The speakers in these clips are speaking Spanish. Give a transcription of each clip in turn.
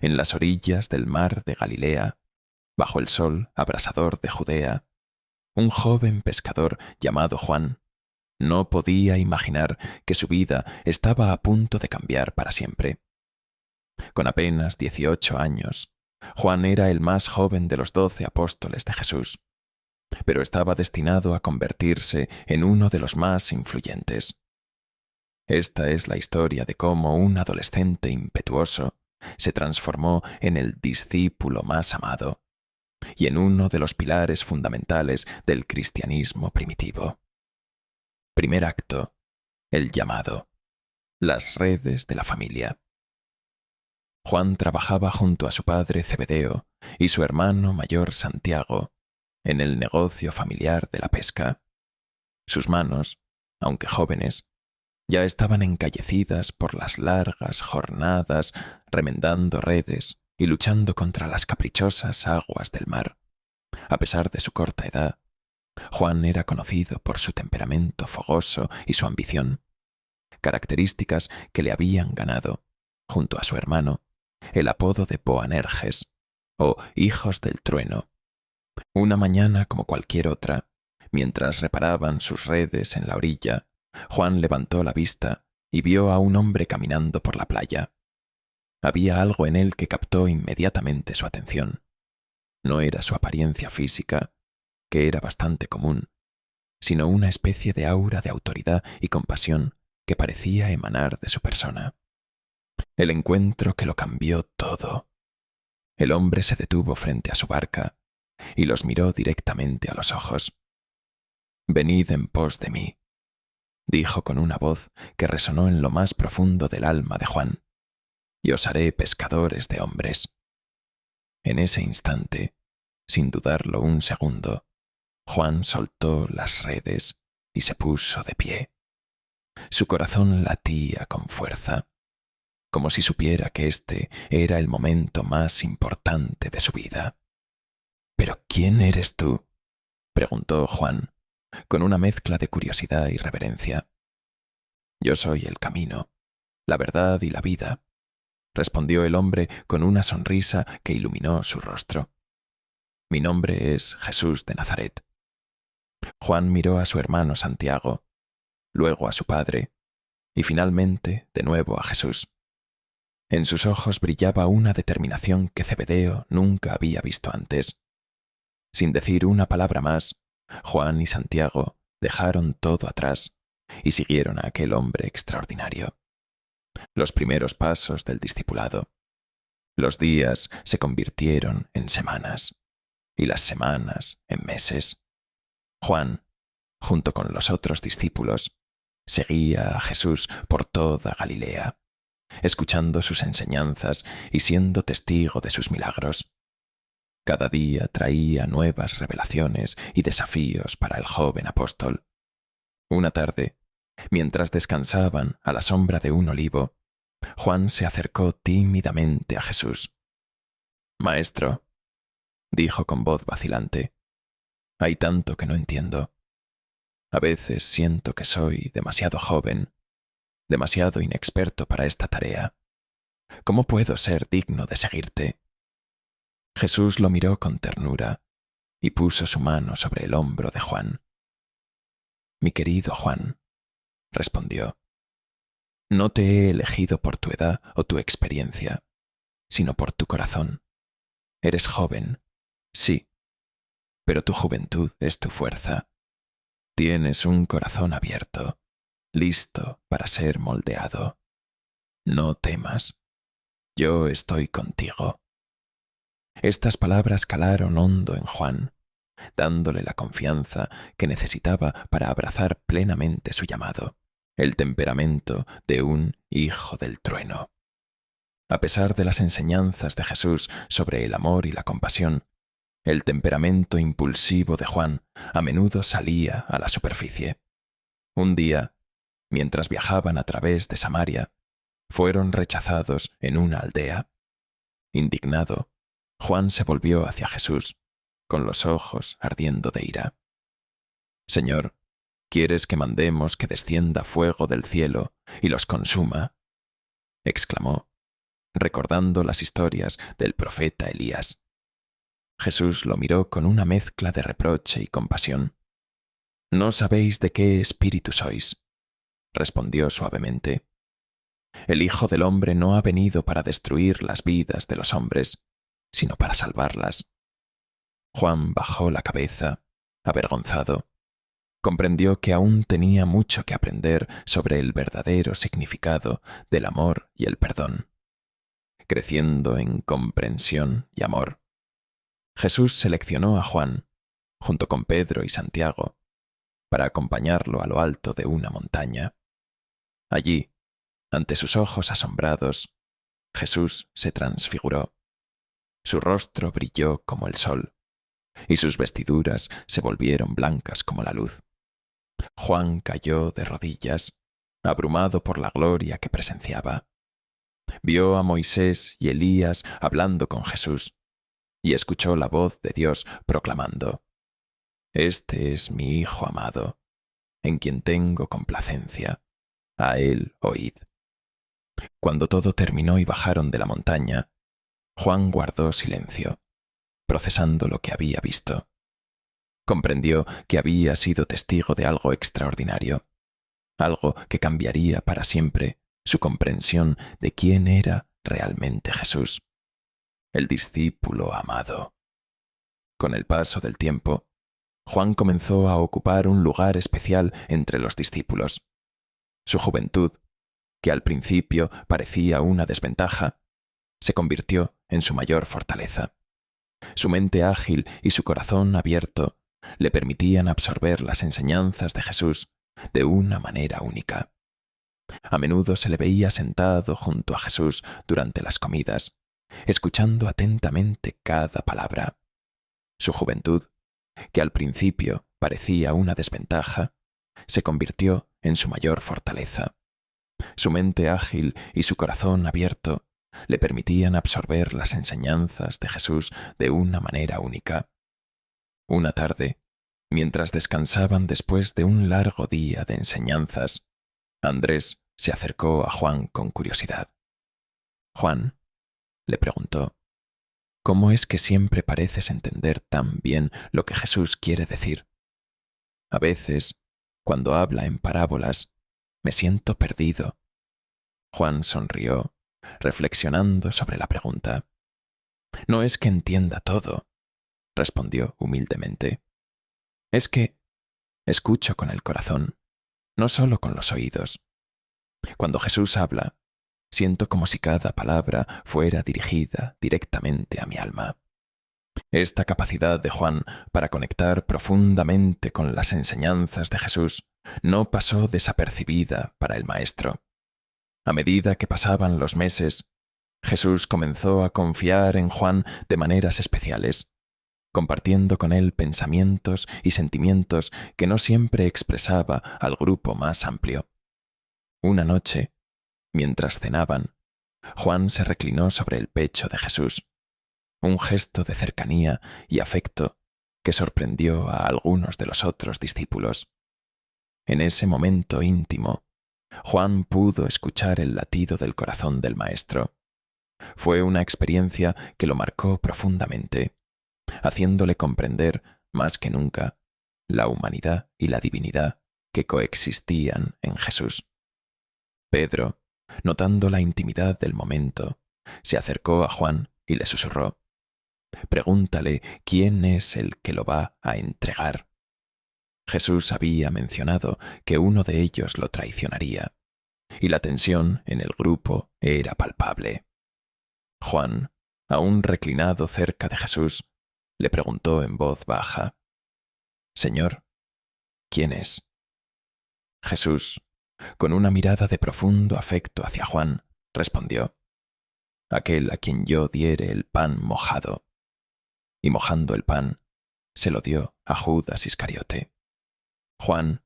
en las orillas del mar de Galilea, bajo el sol abrasador de Judea, un joven pescador llamado Juan no podía imaginar que su vida estaba a punto de cambiar para siempre. Con apenas 18 años, Juan era el más joven de los 12 apóstoles de Jesús, pero estaba destinado a convertirse en uno de los más influyentes. Esta es la historia de cómo un adolescente impetuoso se transformó en el discípulo más amado y en uno de los pilares fundamentales del cristianismo primitivo. Primer acto: el llamado, las redes de la familia. Juan trabajaba junto a su padre Zebedeo y su hermano mayor Santiago en el negocio familiar de la pesca. Sus manos, aunque jóvenes, ya estaban encallecidas por las largas jornadas remendando redes y luchando contra las caprichosas aguas del mar. A pesar de su corta edad, Juan era conocido por su temperamento fogoso y su ambición, características que le habían ganado, junto a su hermano, el apodo de Boanerges, o Hijos del Trueno. Una mañana como cualquier otra, mientras reparaban sus redes en la orilla, Juan levantó la vista y vio a un hombre caminando por la playa. Había algo en él que captó inmediatamente su atención. No era su apariencia física, que era bastante común, sino una especie de aura de autoridad y compasión que parecía emanar de su persona. El encuentro que lo cambió todo. El hombre se detuvo frente a su barca y los miró directamente a los ojos. «Venid en pos de mí», dijo con una voz que resonó en lo más profundo del alma de Juan, «y os haré pescadores de hombres». En ese instante, sin dudarlo un segundo, Juan soltó las redes y se puso de pie. Su corazón latía con fuerza, como si supiera que este era el momento más importante de su vida. «¿Pero quién eres tú?», preguntó Juan, con una mezcla de curiosidad y reverencia. «Yo soy el camino, la verdad y la vida», respondió el hombre con una sonrisa que iluminó su rostro. «Mi nombre es Jesús de Nazaret». Juan miró a su hermano Santiago, luego a su padre, y finalmente de nuevo a Jesús. En sus ojos brillaba una determinación que Zebedeo nunca había visto antes. Sin decir una palabra más, Juan y Santiago dejaron todo atrás y siguieron a aquel hombre extraordinario. Los primeros pasos del discipulado. Los días se convirtieron en semanas y las semanas en meses. Juan, junto con los otros discípulos, seguía a Jesús por toda Galilea, escuchando sus enseñanzas y siendo testigo de sus milagros. Cada día traía nuevas revelaciones y desafíos para el joven apóstol. Una tarde, mientras descansaban a la sombra de un olivo, Juan se acercó tímidamente a Jesús. «Maestro», dijo con voz vacilante, «hay tanto que no entiendo. A veces siento que soy demasiado joven, demasiado inexperto para esta tarea. ¿Cómo puedo ser digno de seguirte?» Jesús lo miró con ternura y puso su mano sobre el hombro de Juan. «Mi querido Juan», respondió, «no te he elegido por tu edad o tu experiencia, sino por tu corazón. Eres joven, sí, pero tu juventud es tu fuerza. Tienes un corazón abierto, listo para ser moldeado. No temas, yo estoy contigo». Estas palabras calaron hondo en Juan, dándole la confianza que necesitaba para abrazar plenamente su llamado, el temperamento de un hijo del trueno. A pesar de las enseñanzas de Jesús sobre el amor y la compasión, el temperamento impulsivo de Juan a menudo salía a la superficie. Un día, mientras viajaban a través de Samaria, fueron rechazados en una aldea. Indignado, Juan se volvió hacia Jesús, con los ojos ardiendo de ira. «Señor, ¿quieres que mandemos que descienda fuego del cielo y los consuma?», exclamó, recordando las historias del profeta Elías. Jesús lo miró con una mezcla de reproche y compasión. «No sabéis de qué espíritu sois», respondió suavemente. «El Hijo del Hombre no ha venido para destruir las vidas de los hombres, sino para salvarlas». Juan bajó la cabeza, avergonzado. Comprendió que aún tenía mucho que aprender sobre el verdadero significado del amor y el perdón. Creciendo en comprensión y amor, Jesús seleccionó a Juan, junto con Pedro y Santiago, para acompañarlo a lo alto de una montaña. Allí, ante sus ojos asombrados, Jesús se transfiguró. Su rostro brilló como el sol, y sus vestiduras se volvieron blancas como la luz. Juan cayó de rodillas, abrumado por la gloria que presenciaba. Vio a Moisés y Elías hablando con Jesús, y escuchó la voz de Dios proclamando: «Este es mi Hijo amado, en quien tengo complacencia. A él oíd». Cuando todo terminó y bajaron de la montaña, Juan guardó silencio, procesando lo que había visto. Comprendió que había sido testigo de algo extraordinario, algo que cambiaría para siempre su comprensión de quién era realmente Jesús, el discípulo amado. Con el paso del tiempo, Juan comenzó a ocupar un lugar especial entre los discípulos. Su juventud, que al principio parecía una desventaja, se convirtió en su mayor fortaleza. Su mente ágil y su corazón abierto le permitían absorber las enseñanzas de Jesús de una manera única. A menudo se le veía sentado junto a Jesús durante las comidas, escuchando atentamente cada palabra. Su juventud, que al principio parecía una desventaja, se convirtió en su mayor fortaleza. Su mente ágil y su corazón abierto le permitían absorber las enseñanzas de Jesús de una manera única. Una tarde, mientras descansaban después de un largo día de enseñanzas, Andrés se acercó a Juan con curiosidad. «Juan», le preguntó, «¿cómo es que siempre pareces entender tan bien lo que Jesús quiere decir? A veces, cuando habla en parábolas, me siento perdido». Juan sonrió, reflexionando sobre la pregunta. «No es que entienda todo», respondió humildemente. «Es que escucho con el corazón, no solo con los oídos. Cuando Jesús habla, siento como si cada palabra fuera dirigida directamente a mi alma». Esta capacidad de Juan para conectar profundamente con las enseñanzas de Jesús no pasó desapercibida para el Maestro. A medida que pasaban los meses, Jesús comenzó a confiar en Juan de maneras especiales, compartiendo con él pensamientos y sentimientos que no siempre expresaba al grupo más amplio. Una noche, mientras cenaban, Juan se reclinó sobre el pecho de Jesús, un gesto de cercanía y afecto que sorprendió a algunos de los otros discípulos. En ese momento íntimo, Juan pudo escuchar el latido del corazón del Maestro. Fue una experiencia que lo marcó profundamente, haciéndole comprender, más que nunca, la humanidad y la divinidad que coexistían en Jesús. Pedro, notando la intimidad del momento, se acercó a Juan y le susurró: «Pregúntale quién es el que lo va a entregar». Jesús había mencionado que uno de ellos lo traicionaría, y la tensión en el grupo era palpable. Juan, aún reclinado cerca de Jesús, le preguntó en voz baja: «Señor, ¿quién es?». Jesús, con una mirada de profundo afecto hacia Juan, respondió: «Aquel a quien yo diere el pan mojado». Y mojando el pan, se lo dio a Judas Iscariote. Juan,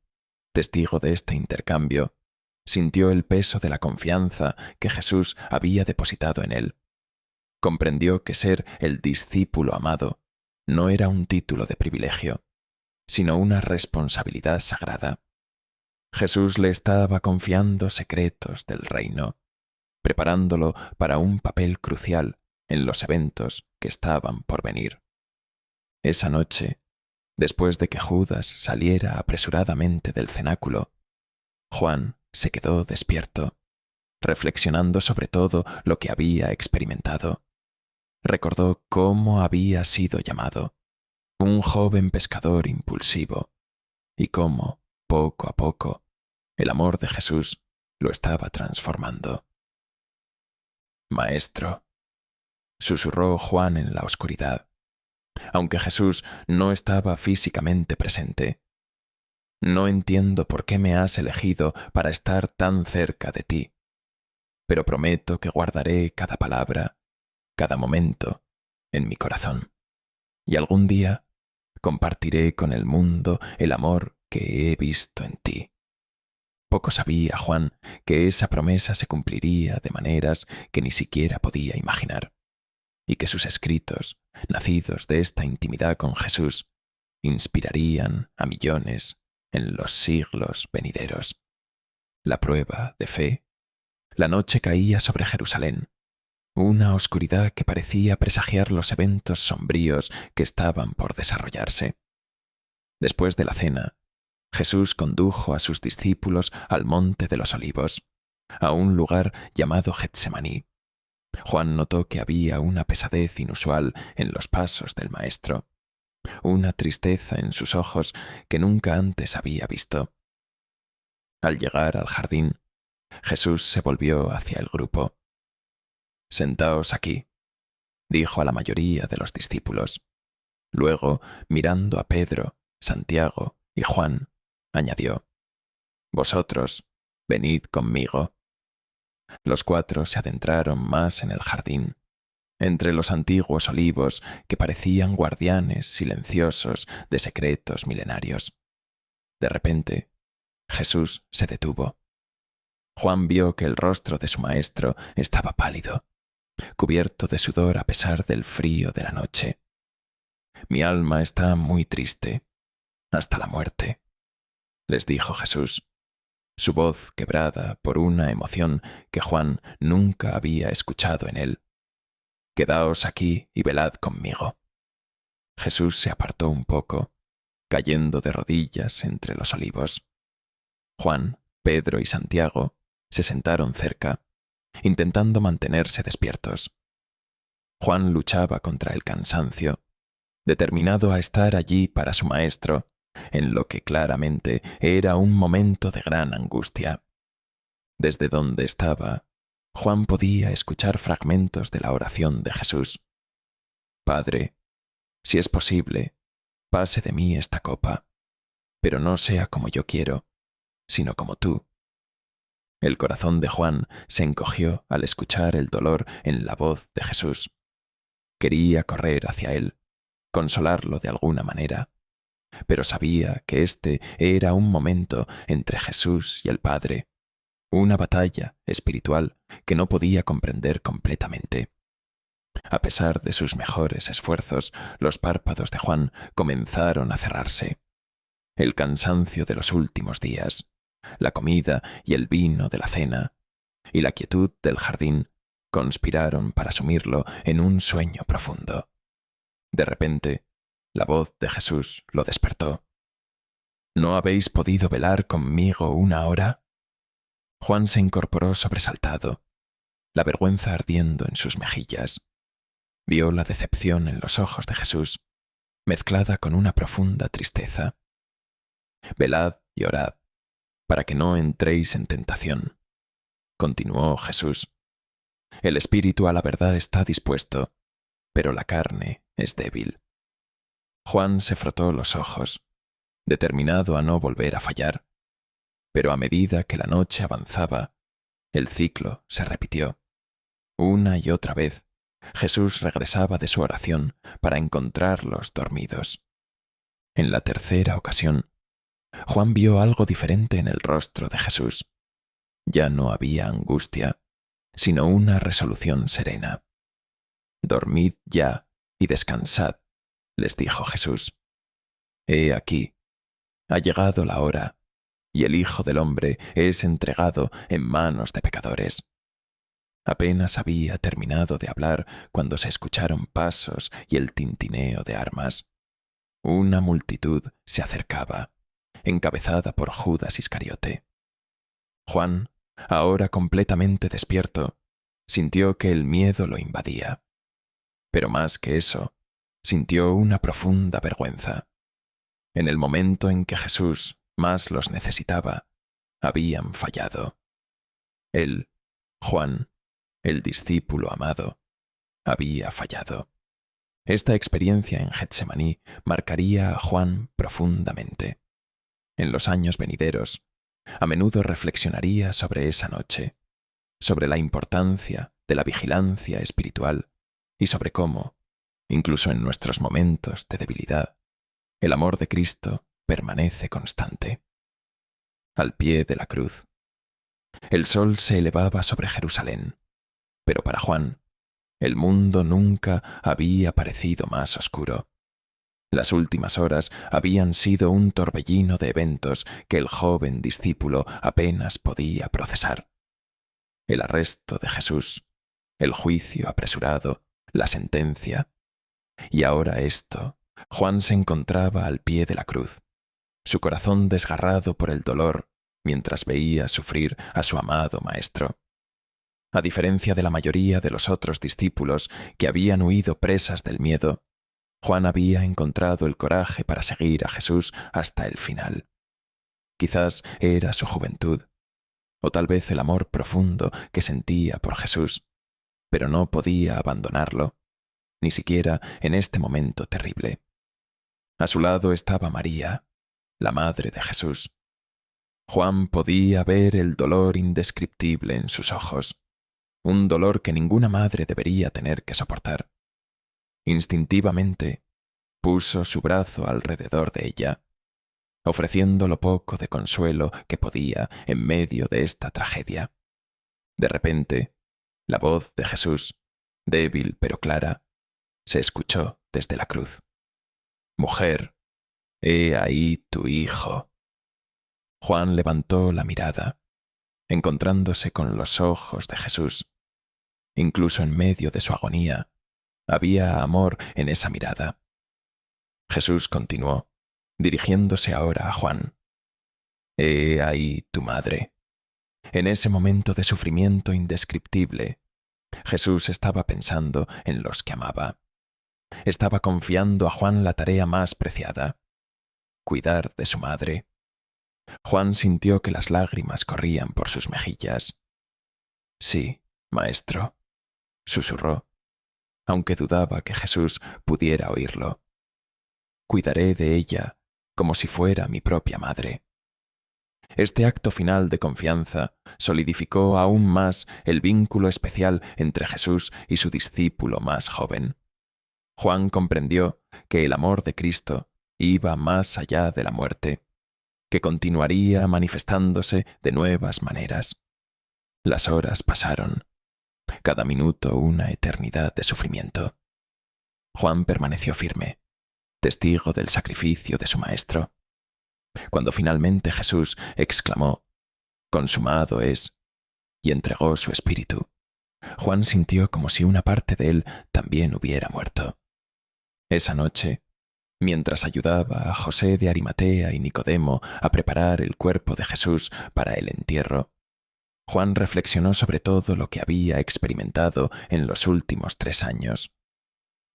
testigo de este intercambio, sintió el peso de la confianza que Jesús había depositado en él. Comprendió que ser el discípulo amado no era un título de privilegio, sino una responsabilidad sagrada. Jesús le estaba confiando secretos del reino, preparándolo para un papel crucial en los eventos que estaban por venir. Esa noche, después de que Judas saliera apresuradamente del cenáculo, Juan se quedó despierto, reflexionando sobre todo lo que había experimentado. Recordó cómo había sido llamado un joven pescador impulsivo y cómo, poco a poco, el amor de Jesús lo estaba transformando. «Maestro», susurró Juan en la oscuridad, aunque Jesús no estaba físicamente presente. «No entiendo por qué me has elegido para estar tan cerca de ti, pero prometo que guardaré cada palabra, cada momento, en mi corazón. Y algún día compartiré con el mundo el amor que he visto en ti». Poco sabía Juan que esa promesa se cumpliría de maneras que ni siquiera podía imaginar, y que sus escritos, nacidos de esta intimidad con Jesús, inspirarían a millones en los siglos venideros. La prueba de fe. La noche caía sobre Jerusalén, una oscuridad que parecía presagiar los eventos sombríos que estaban por desarrollarse. Después de la cena, Jesús condujo a sus discípulos al Monte de los Olivos, a un lugar llamado Getsemaní. Juan notó que había una pesadez inusual en los pasos del Maestro, una tristeza en sus ojos que nunca antes había visto. Al llegar al jardín, Jesús se volvió hacia el grupo. «Sentaos aquí», dijo a la mayoría de los discípulos. Luego, mirando a Pedro, Santiago y Juan, añadió: «Vosotros, venid conmigo». Los cuatro se adentraron más en el jardín, entre los antiguos olivos que parecían guardianes silenciosos de secretos milenarios. De repente, Jesús se detuvo. Juan vio que el rostro de su maestro estaba pálido, cubierto de sudor a pesar del frío de la noche. «Mi alma está muy triste, hasta la muerte», les dijo Jesús, su voz quebrada por una emoción que Juan nunca había escuchado en él. «Quedaos aquí y velad conmigo». Jesús se apartó un poco, cayendo de rodillas entre los olivos. Juan, Pedro y Santiago se sentaron cerca, intentando mantenerse despiertos. Juan luchaba contra el cansancio, determinado a estar allí para su maestro, en lo que claramente era un momento de gran angustia. Desde donde estaba, Juan podía escuchar fragmentos de la oración de Jesús. «Padre, si es posible, pase de mí esta copa, pero no sea como yo quiero, sino como tú». El corazón de Juan se encogió al escuchar el dolor en la voz de Jesús. Quería correr hacia él, consolarlo de alguna manera, pero sabía que este era un momento entre Jesús y el Padre, una batalla espiritual que no podía comprender completamente. A pesar de sus mejores esfuerzos, los párpados de Juan comenzaron a cerrarse. El cansancio de los últimos días, la comida y el vino de la cena, y la quietud del jardín conspiraron para sumirlo en un sueño profundo. De repente, la voz de Jesús lo despertó. «¿No habéis podido velar conmigo una hora?» Juan se incorporó sobresaltado, la vergüenza ardiendo en sus mejillas. Vio la decepción en los ojos de Jesús, mezclada con una profunda tristeza. «Velad y orad, para que no entréis en tentación», continuó Jesús. «El espíritu a la verdad está dispuesto, pero la carne es débil». Juan se frotó los ojos, determinado a no volver a fallar, pero a medida que la noche avanzaba, el ciclo se repitió. Una y otra vez, Jesús regresaba de su oración para encontrarlos dormidos. En la tercera ocasión, Juan vio algo diferente en el rostro de Jesús. Ya no había angustia, sino una resolución serena. «Dormid ya y descansad», les dijo Jesús. «He aquí, ha llegado la hora, y el Hijo del Hombre es entregado en manos de pecadores. Apenas había terminado de hablar cuando se escucharon pasos y el tintineo de armas. Una multitud se acercaba, encabezada por Judas Iscariote. Juan, ahora completamente despierto, sintió que el miedo lo invadía. Pero más que eso, sintió una profunda vergüenza. En el momento en que Jesús más los necesitaba, habían fallado. Él, Juan, el discípulo amado, había fallado. Esta experiencia en Getsemaní marcaría a Juan profundamente. En los años venideros, a menudo reflexionaría sobre esa noche, sobre la importancia de la vigilancia espiritual y sobre cómo, incluso en nuestros momentos de debilidad, el amor de Cristo permanece constante. Al pie de la cruz, el sol se elevaba sobre Jerusalén, pero para Juan, el mundo nunca había parecido más oscuro. Las últimas horas habían sido un torbellino de eventos que el joven discípulo apenas podía procesar. El arresto de Jesús, el juicio apresurado, la sentencia. Y ahora esto. Juan se encontraba al pie de la cruz, su corazón desgarrado por el dolor mientras veía sufrir a su amado Maestro. A diferencia de la mayoría de los otros discípulos que habían huido presas del miedo, Juan había encontrado el coraje para seguir a Jesús hasta el final. Quizás era su juventud, o tal vez el amor profundo que sentía por Jesús, pero no podía abandonarlo, ni siquiera en este momento terrible. A su lado estaba María, la madre de Jesús. Juan podía ver el dolor indescriptible en sus ojos, un dolor que ninguna madre debería tener que soportar. Instintivamente, puso su brazo alrededor de ella, ofreciendo lo poco de consuelo que podía en medio de esta tragedia. De repente, la voz de Jesús, débil pero clara, se escuchó desde la cruz. «Mujer, he ahí tu hijo». Juan levantó la mirada, encontrándose con los ojos de Jesús. Incluso en medio de su agonía, había amor en esa mirada. Jesús continuó, dirigiéndose ahora a Juan. «He ahí tu madre». En ese momento de sufrimiento indescriptible, Jesús estaba pensando en los que amaba. Estaba confiando a Juan la tarea más preciada, cuidar de su madre. Juan sintió que las lágrimas corrían por sus mejillas. «Sí, maestro», susurró, aunque dudaba que Jesús pudiera oírlo. «Cuidaré de ella como si fuera mi propia madre». Este acto final de confianza solidificó aún más el vínculo especial entre Jesús y su discípulo más joven. Juan comprendió que el amor de Cristo iba más allá de la muerte, que continuaría manifestándose de nuevas maneras. Las horas pasaron, cada minuto una eternidad de sufrimiento. Juan permaneció firme, testigo del sacrificio de su Maestro. Cuando finalmente Jesús exclamó, «Consumado es», y entregó su espíritu, Juan sintió como si una parte de él también hubiera muerto. Esa noche, mientras ayudaba a José de Arimatea y Nicodemo a preparar el cuerpo de Jesús para el entierro, Juan reflexionó sobre todo lo que había experimentado en los últimos 3 años.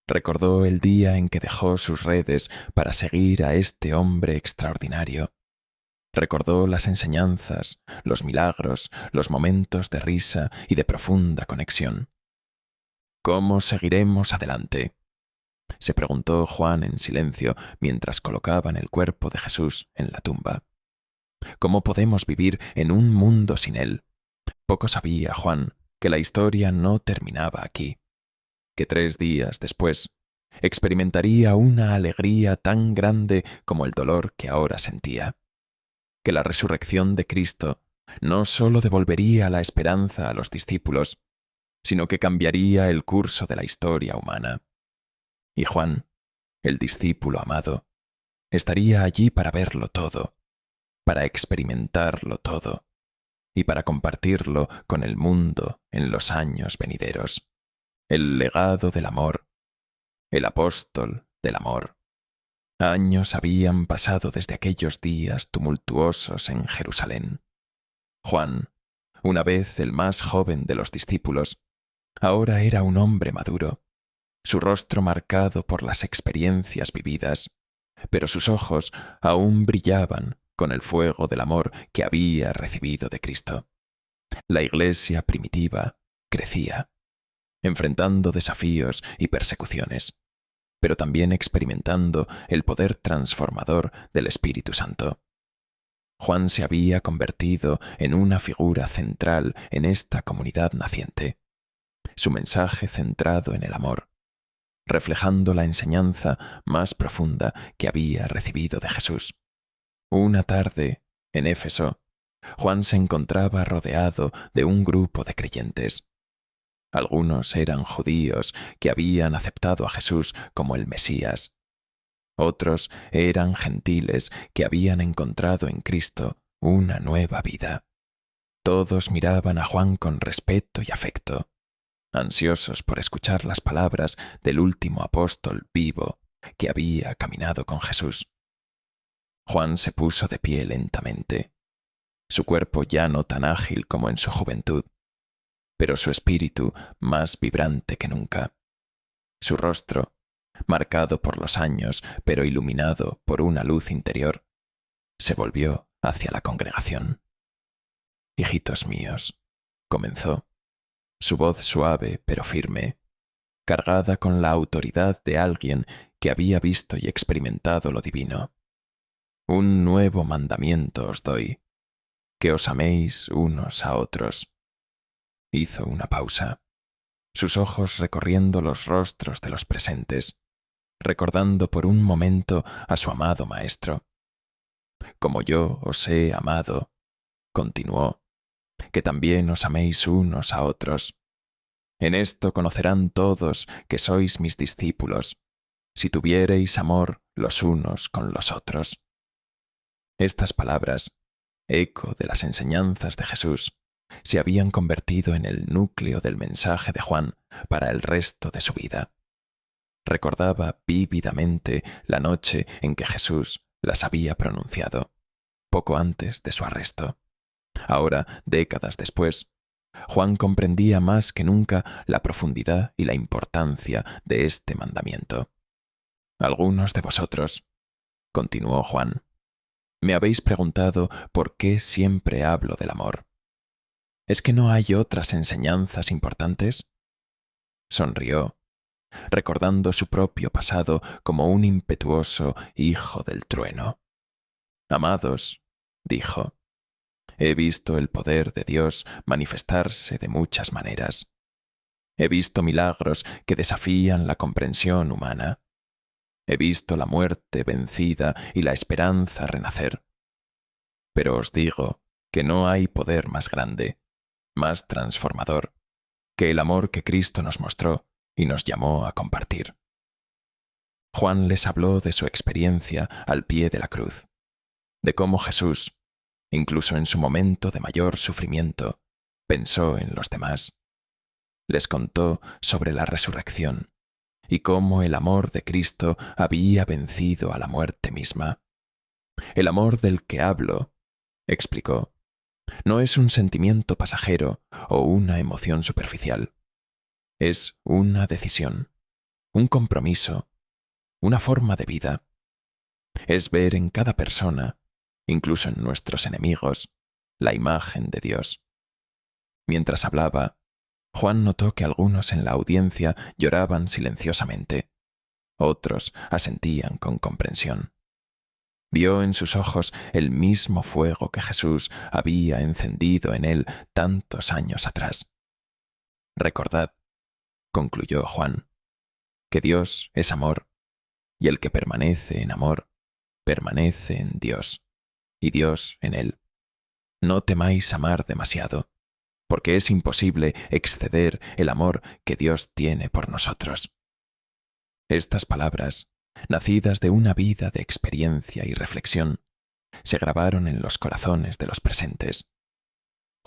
Recordó el día en que dejó sus redes para seguir a este hombre extraordinario. Recordó las enseñanzas, los milagros, los momentos de risa y de profunda conexión. «¿Cómo seguiremos adelante?», se preguntó Juan en silencio mientras colocaban el cuerpo de Jesús en la tumba. «¿Cómo podemos vivir en un mundo sin él?». Poco sabía Juan que la historia no terminaba aquí, que 3 días después experimentaría una alegría tan grande como el dolor que ahora sentía, que la resurrección de Cristo no sólo devolvería la esperanza a los discípulos, sino que cambiaría el curso de la historia humana. Y Juan, el discípulo amado, estaría allí para verlo todo, para experimentarlo todo, y para compartirlo con el mundo en los años venideros. El legado del amor, el apóstol del amor. Años habían pasado desde aquellos días tumultuosos en Jerusalén. Juan, una vez el más joven de los discípulos, ahora era un hombre maduro, su rostro marcado por las experiencias vividas, pero sus ojos aún brillaban con el fuego del amor que había recibido de Cristo. La iglesia primitiva crecía, enfrentando desafíos y persecuciones, pero también experimentando el poder transformador del Espíritu Santo. Juan se había convertido en una figura central en esta comunidad naciente, su mensaje centrado en el amor, reflejando la enseñanza más profunda que había recibido de Jesús. Una tarde, en Éfeso, Juan se encontraba rodeado de un grupo de creyentes. Algunos eran judíos que habían aceptado a Jesús como el Mesías. Otros eran gentiles que habían encontrado en Cristo una nueva vida. Todos miraban a Juan con respeto y afecto, ansiosos por escuchar las palabras del último apóstol vivo que había caminado con Jesús. Juan se puso de pie lentamente, su cuerpo ya no tan ágil como en su juventud, pero su espíritu más vibrante que nunca. Su rostro, marcado por los años, pero iluminado por una luz interior, se volvió hacia la congregación. «Hijitos míos», comenzó, su voz suave pero firme, cargada con la autoridad de alguien que había visto y experimentado lo divino. «Un nuevo mandamiento os doy, que os améis unos a otros». Hizo una pausa, sus ojos recorriendo los rostros de los presentes, recordando por un momento a su amado Maestro. «Como yo os he amado», continuó, «que también os améis unos a otros. En esto conocerán todos que sois mis discípulos, si tuviereis amor los unos con los otros». Estas palabras, eco de las enseñanzas de Jesús, se habían convertido en el núcleo del mensaje de Juan para el resto de su vida. Recordaba vívidamente la noche en que Jesús las había pronunciado, poco antes de su arresto. Ahora, décadas después, Juan comprendía más que nunca la profundidad y la importancia de este mandamiento. «Algunos de vosotros», continuó Juan, «me habéis preguntado por qué siempre hablo del amor. ¿Es que no hay otras enseñanzas importantes?» Sonrió, recordando su propio pasado como un impetuoso hijo del trueno. «Amados», dijo, «he visto el poder de Dios manifestarse de muchas maneras. He visto milagros que desafían la comprensión humana. He visto la muerte vencida y la esperanza renacer. Pero os digo que no hay poder más grande, más transformador, que el amor que Cristo nos mostró y nos llamó a compartir». Juan les habló de su experiencia al pie de la cruz, de cómo Jesús, incluso en su momento de mayor sufrimiento, pensó en los demás. Les contó sobre la resurrección y cómo el amor de Cristo había vencido a la muerte misma. «El amor del que hablo», explicó, «no es un sentimiento pasajero o una emoción superficial. Es una decisión, un compromiso, una forma de vida. Es ver en cada persona, incluso en nuestros enemigos, la imagen de Dios». Mientras hablaba, Juan notó que algunos en la audiencia lloraban silenciosamente. Otros asentían con comprensión. Vio en sus ojos el mismo fuego que Jesús había encendido en él tantos años atrás. «Recordad», concluyó Juan, «que Dios es amor, y el que permanece en amor, permanece en Dios, y Dios en él. No temáis amar demasiado, porque es imposible exceder el amor que Dios tiene por nosotros». Estas palabras, nacidas de una vida de experiencia y reflexión, se grabaron en los corazones de los presentes.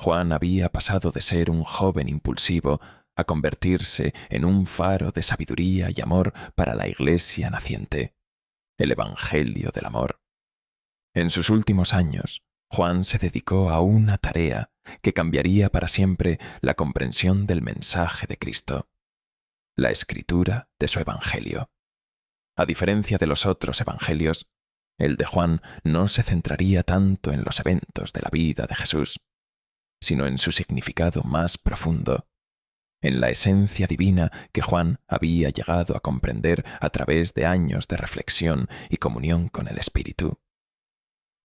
Juan había pasado de ser un joven impulsivo a convertirse en un faro de sabiduría y amor para la Iglesia naciente, el Evangelio del amor. En sus últimos años, Juan se dedicó a una tarea que cambiaría para siempre la comprensión del mensaje de Cristo, la escritura de su Evangelio. A diferencia de los otros evangelios, el de Juan no se centraría tanto en los eventos de la vida de Jesús, sino en su significado más profundo, en la esencia divina que Juan había llegado a comprender a través de años de reflexión y comunión con el Espíritu.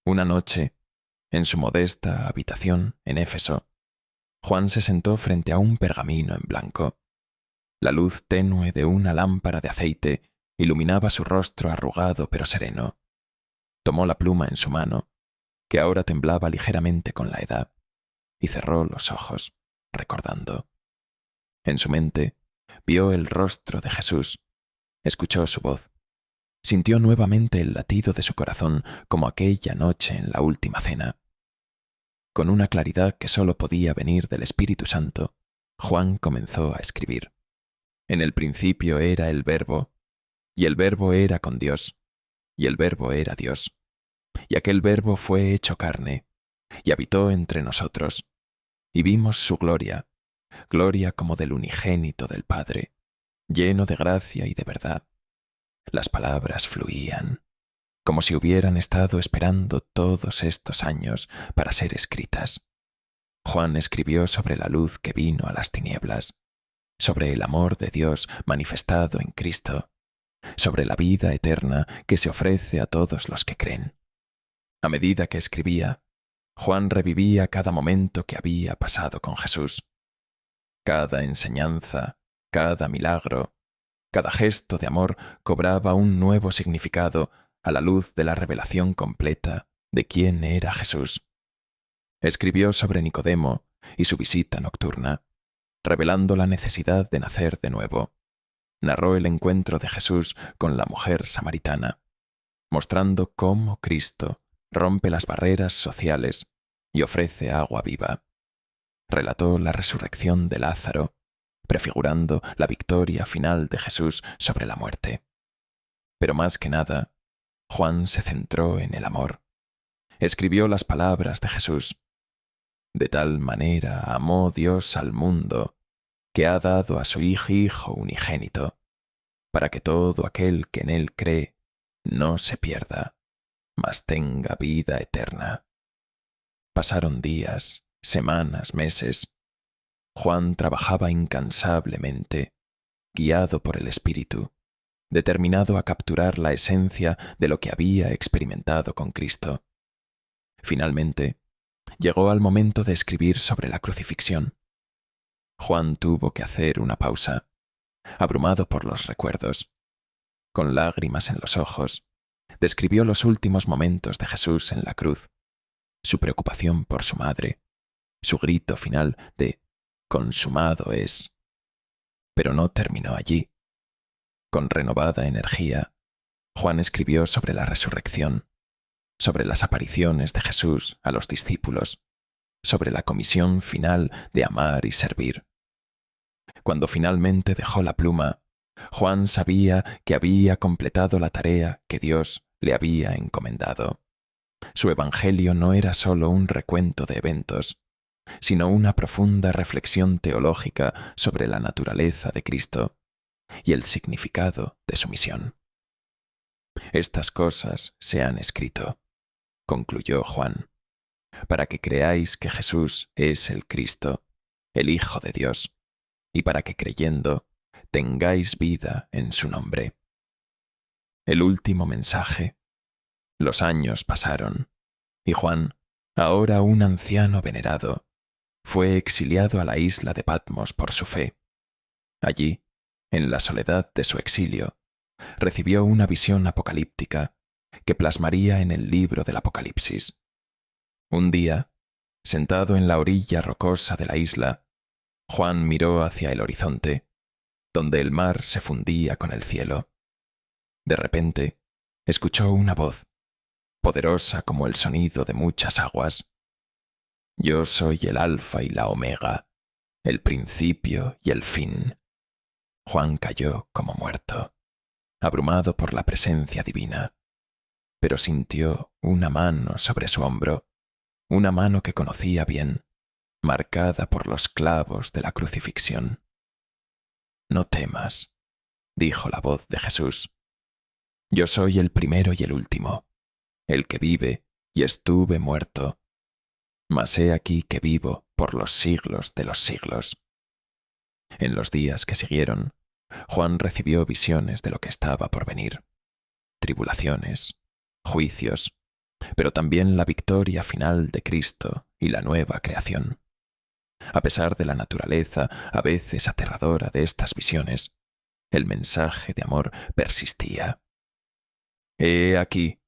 Una noche, en su modesta habitación en Éfeso, Juan se sentó frente a un pergamino en blanco. La luz tenue de una lámpara de aceite iluminaba su rostro arrugado pero sereno. Tomó la pluma en su mano, que ahora temblaba ligeramente con la edad, y cerró los ojos, recordando. En su mente, vio el rostro de Jesús, escuchó su voz, sintió nuevamente el latido de su corazón como aquella noche en la última cena. Con una claridad que sólo podía venir del Espíritu Santo, Juan comenzó a escribir. En el principio era el Verbo, y el Verbo era con Dios, y el Verbo era Dios. Y aquel Verbo fue hecho carne, y habitó entre nosotros, y vimos su gloria, gloria como del unigénito del Padre, lleno de gracia y de verdad. Las palabras fluían, como si hubieran estado esperando todos estos años para ser escritas. Juan escribió sobre la luz que vino a las tinieblas, sobre el amor de Dios manifestado en Cristo, sobre la vida eterna que se ofrece a todos los que creen. A medida que escribía, Juan revivía cada momento que había pasado con Jesús. Cada enseñanza, cada milagro, cada gesto de amor cobraba un nuevo significado a la luz de la revelación completa de quién era Jesús. Escribió sobre Nicodemo y su visita nocturna, revelando la necesidad de nacer de nuevo. Narró el encuentro de Jesús con la mujer samaritana, mostrando cómo Cristo rompe las barreras sociales y ofrece agua viva. Relató la resurrección de Lázaro, prefigurando la victoria final de Jesús sobre la muerte. Pero más que nada, Juan se centró en el amor. Escribió las palabras de Jesús. De tal manera amó Dios al mundo, que ha dado a su Hijo unigénito, para que todo aquel que en él cree no se pierda, mas tenga vida eterna. Pasaron días, semanas, meses. Juan trabajaba incansablemente, guiado por el Espíritu, determinado a capturar la esencia de lo que había experimentado con Cristo. Finalmente, llegó al momento de escribir sobre la crucifixión. Juan tuvo que hacer una pausa, abrumado por los recuerdos. Con lágrimas en los ojos, describió los últimos momentos de Jesús en la cruz, su preocupación por su madre, su grito final de «consumado es». Pero no terminó allí. Con renovada energía, Juan escribió sobre la resurrección, sobre las apariciones de Jesús a los discípulos, sobre la comisión final de amar y servir. Cuando finalmente dejó la pluma, Juan sabía que había completado la tarea que Dios le había encomendado. Su evangelio no era solo un recuento de eventos, sino una profunda reflexión teológica sobre la naturaleza de Cristo y el significado de su misión. Estas cosas se han escrito, concluyó Juan, para que creáis que Jesús es el Cristo, el Hijo de Dios, y para que creyendo tengáis vida en su nombre. El último mensaje. Los años pasaron, y Juan, ahora un anciano venerado, fue exiliado a la isla de Patmos por su fe. Allí, en la soledad de su exilio, recibió una visión apocalíptica que plasmaría en el libro del Apocalipsis. Un día, sentado en la orilla rocosa de la isla, Juan miró hacia el horizonte, donde el mar se fundía con el cielo. De repente, escuchó una voz, poderosa como el sonido de muchas aguas. Yo soy el Alfa y la Omega, el principio y el fin. Juan cayó como muerto, abrumado por la presencia divina, pero sintió una mano sobre su hombro, una mano que conocía bien, marcada por los clavos de la crucifixión. No temas, dijo la voz de Jesús. Yo soy el primero y el último, el que vive y estuve muerto, mas he aquí que vivo por los siglos de los siglos. En los días que siguieron, Juan recibió visiones de lo que estaba por venir, tribulaciones, juicios, pero también la victoria final de Cristo y la nueva creación. A pesar de la naturaleza a veces aterradora de estas visiones, el mensaje de amor persistía. He aquí,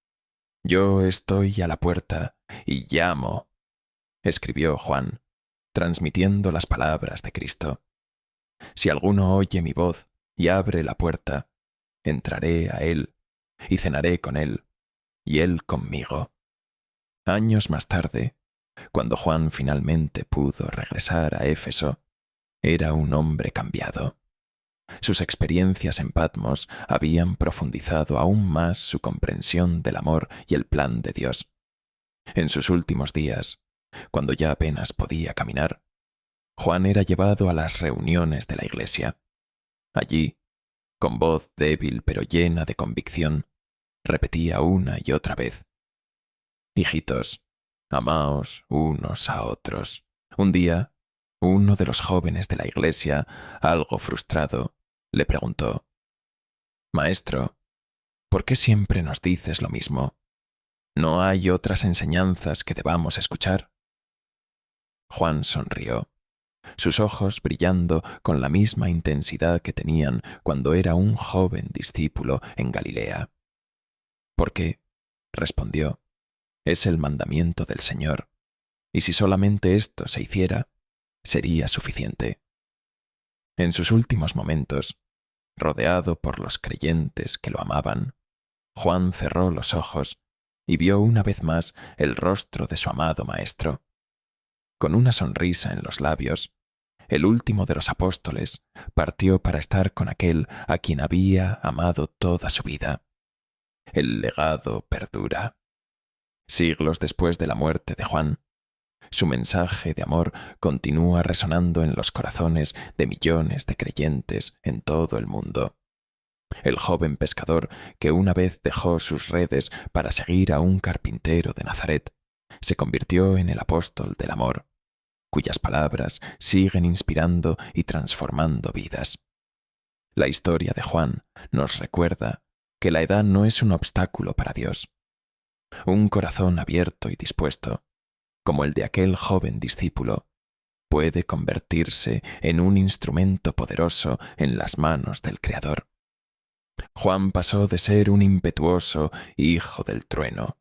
yo estoy a la puerta y llamo, escribió Juan, transmitiendo las palabras de Cristo. Si alguno oye mi voz y abre la puerta, entraré a él y cenaré con él, y él conmigo. Años más tarde, cuando Juan finalmente pudo regresar a Éfeso, era un hombre cambiado. Sus experiencias en Patmos habían profundizado aún más su comprensión del amor y el plan de Dios. En sus últimos días, cuando ya apenas podía caminar, Juan era llevado a las reuniones de la iglesia. Allí, con voz débil pero llena de convicción, repetía una y otra vez: Hijitos, amaos unos a otros. Un día, uno de los jóvenes de la iglesia, algo frustrado, le preguntó: Maestro, ¿por qué siempre nos dices lo mismo? ¿No hay otras enseñanzas que debamos escuchar? Juan sonrió, sus ojos brillando con la misma intensidad que tenían cuando era un joven discípulo en Galilea. Porque, respondió, es el mandamiento del Señor, y si solamente esto se hiciera, sería suficiente. En sus últimos momentos, rodeado por los creyentes que lo amaban, Juan cerró los ojos y vio una vez más el rostro de su amado Maestro. Con una sonrisa en los labios, el último de los apóstoles partió para estar con aquel a quien había amado toda su vida. El legado perdura. Siglos después de la muerte de Juan, su mensaje de amor continúa resonando en los corazones de millones de creyentes en todo el mundo. El joven pescador que una vez dejó sus redes para seguir a un carpintero de Nazaret se convirtió en el apóstol del amor, cuyas palabras siguen inspirando y transformando vidas. La historia de Juan nos recuerda que la edad no es un obstáculo para Dios. Un corazón abierto y dispuesto, como el de aquel joven discípulo, puede convertirse en un instrumento poderoso en las manos del Creador. Juan pasó de ser un impetuoso hijo del trueno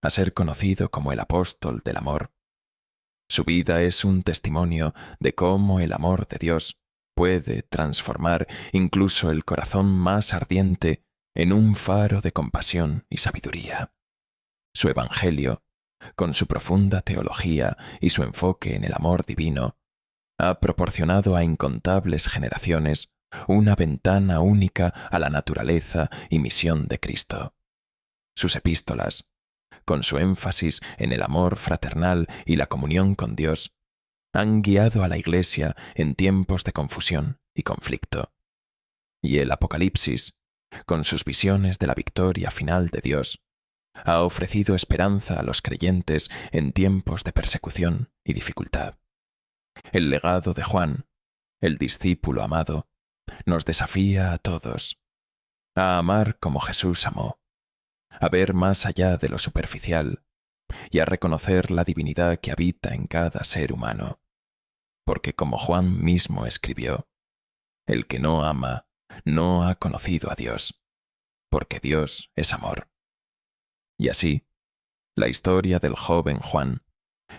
a ser conocido como el apóstol del amor. Su vida es un testimonio de cómo el amor de Dios puede transformar incluso el corazón más ardiente en un faro de compasión y sabiduría. Su evangelio, con su profunda teología y su enfoque en el amor divino, ha proporcionado a incontables generaciones una ventana única a la naturaleza y misión de Cristo. Sus epístolas, con su énfasis en el amor fraternal y la comunión con Dios, han guiado a la Iglesia en tiempos de confusión y conflicto. Y el Apocalipsis, con sus visiones de la victoria final de Dios, ha ofrecido esperanza a los creyentes en tiempos de persecución y dificultad. El legado de Juan, el discípulo amado, nos desafía a todos a amar como Jesús amó, a ver más allá de lo superficial y a reconocer la divinidad que habita en cada ser humano. Porque como Juan mismo escribió, el que no ama no ha conocido a Dios, porque Dios es amor. Y así, la historia del joven Juan,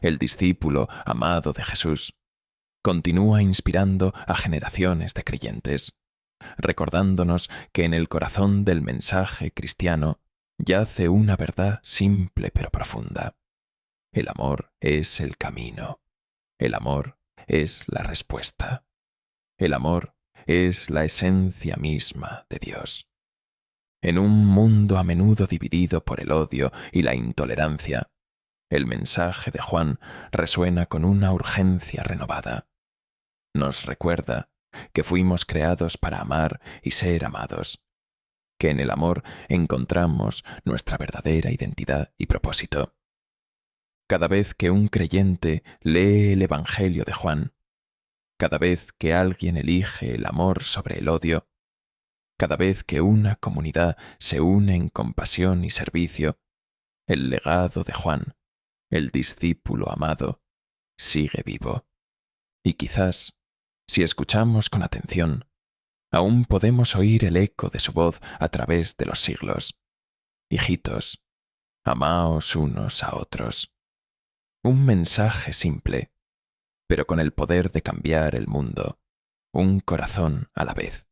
el discípulo amado de Jesús, continúa inspirando a generaciones de creyentes, recordándonos que en el corazón del mensaje cristiano yace una verdad simple pero profunda. El amor es el camino. El amor es la respuesta. El amor es la esencia misma de Dios. En un mundo a menudo dividido por el odio y la intolerancia, el mensaje de Juan resuena con una urgencia renovada. Nos recuerda que fuimos creados para amar y ser amados, que en el amor encontramos nuestra verdadera identidad y propósito. Cada vez que un creyente lee el Evangelio de Juan, cada vez que alguien elige el amor sobre el odio, cada vez que una comunidad se une en compasión y servicio, el legado de Juan, el discípulo amado, sigue vivo. Y quizás, si escuchamos con atención, aún podemos oír el eco de su voz a través de los siglos. Hijitos, amaos unos a otros. Un mensaje simple, pero con el poder de cambiar el mundo, un corazón a la vez.